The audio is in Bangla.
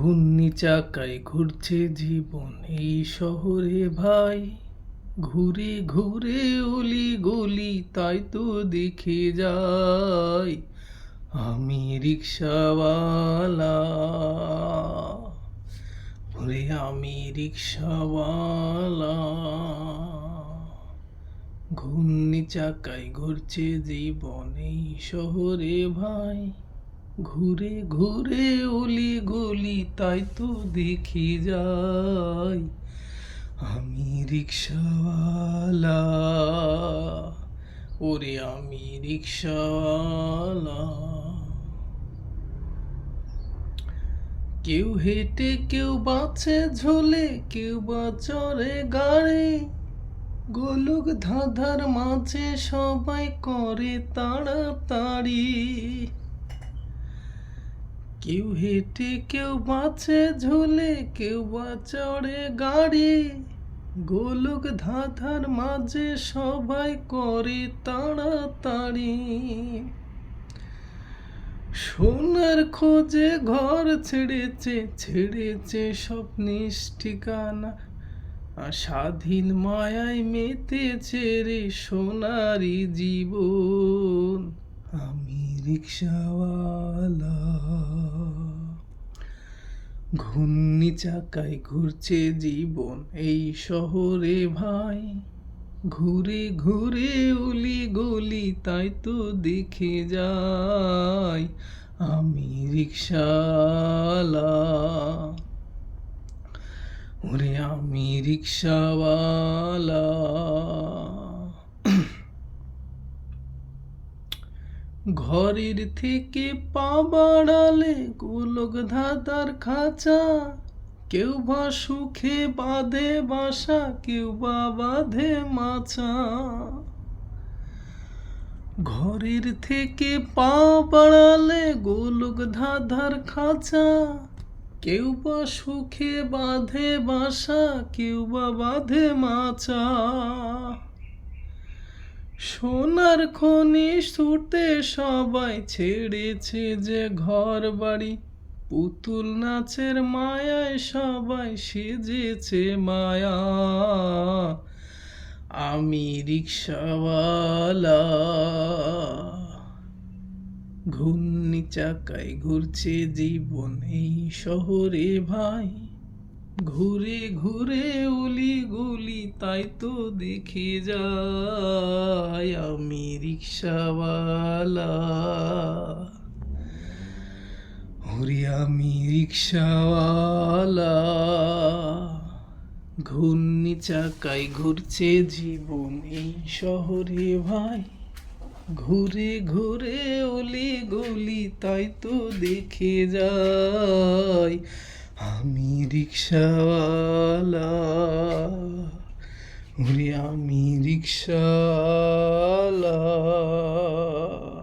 ঘূর্ণি চাকায় ঘুরছে জীবন এই শহরে ভাই, ঘুরে ঘুরে অলি গলি তাই তো দেখে যাই। আমি রিক্সাওয়ালা, ওরে আমি রিক্সাওয়ালা। ঘূর্ণি চাকায় ঘুরছে জীবন এই শহরে ভাই, ঘুরে ঘুরে অলি গলি তাই তো দেখি যাই। আমি রিক্সাওয়ালা, ওরে আমি রিক্সাওয়ালা। কেউ হেঁটে কেউ বাঁচে ঝোলে, কেউ বা চড়ে গাড়ি, গোলক ধাঁধার মাঝে সবাই করে তাড়াতাড়ি। কেউ হেঁটে কেউ বাঁচে ঝোলে, কেউ বা চড়ে গাড়ি, গোলক ধাঁধার মাঝে সবাই করে তাড়াতাড়ি। সোনার খোঁজে ঘর ছেড়েছে, ছেড়েছে স্বপ্নের ঠিকানা, স্বাধীন মায়ায় মেতেছে রে সোনারি জীবন। আমি রিক্সাওয়ালা, ঘূর্ণি চাকায় ঘুরছে জীবন এই শহরে ভাই, ঘুরে ঘুরে অলি গলি তাই তো দেখে যাই। আমি রিক্সাওয়ালা, ওরে আমি রিক্সাওয়ালা। ঘরের থেকে পা বাড়ালে গোলক ধাঁধার খাঁচা, কেউ বা সুখে বাঁধে বাসা, কেউ বা বাঁধে মাচা। ঘরের থেকে পা বাড়ালে গোলক ধাঁধার খাঁচা, কেউ বা সুখে বাঁধে বাসা, কেউ বা বাঁধে মাচা। সোনার খনি ছুটে সবাই ছেড়েছে যে ঘর বাড়ি, পুতুল নাচের মায়ায় সবাই সেজেছে মায়া। আমি রিক্সাওয়ালা, ঘূর্ণি চাকায় ঘুরছে জীবন এই শহরে ভাই, ঘুরে ঘুরে অলি গলি তাই তো দেখে যাই। আমি রিক্সাওয়ালা, ওরে আমি রিক্সাওয়ালা। ঘূর্ণি চাকায় ঘুরছে জীবন এই শহরে ভাই, ঘুরে ঘুরে অলি গলি তাই তো দেখে যাই। আমি রিক্সাওয়ালা, ওরে আমি রিক্সাওয়ালা।